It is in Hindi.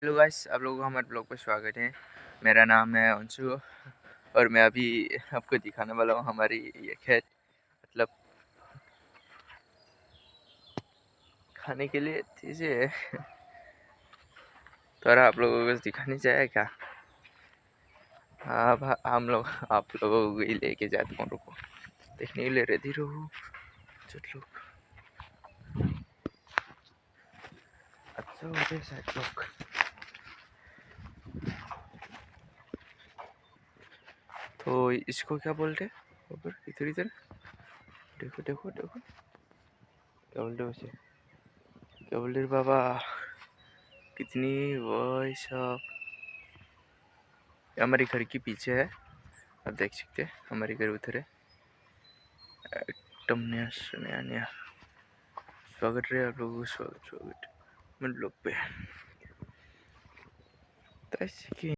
हेलो गाइस, आप लोगों का हमारे ब्लॉग पे स्वागत है। मेरा नाम है अंशु और मैं अभी आपको दिखाने वाला हूँ हमारी ये खेत, मतलब खाने के लिए चीज़ें है। तो आप लोगों को दिखानी चाहिए क्या? हाँ हम लोग आप लोगों को ही लेके जाते हैं, रुको देखने के लिए रेडी रहो। चलो अच्छा हो गया साथ लोग। तो इसको क्या बोलते हैं? ऊपर इधर इधर देखो देखो देखो, क्या बोलते हैं उसे? क्या बोलते हैं बाबा? कितनी भाई साहब, हमारे घर के पीछे है, आप देख सकते हैं। हमारे घर उधर है, एकदम नया नया नया। स्वागत रहे आप लोगों को, स्वागत स्वागत मन लोग पे। तो ऐसे कि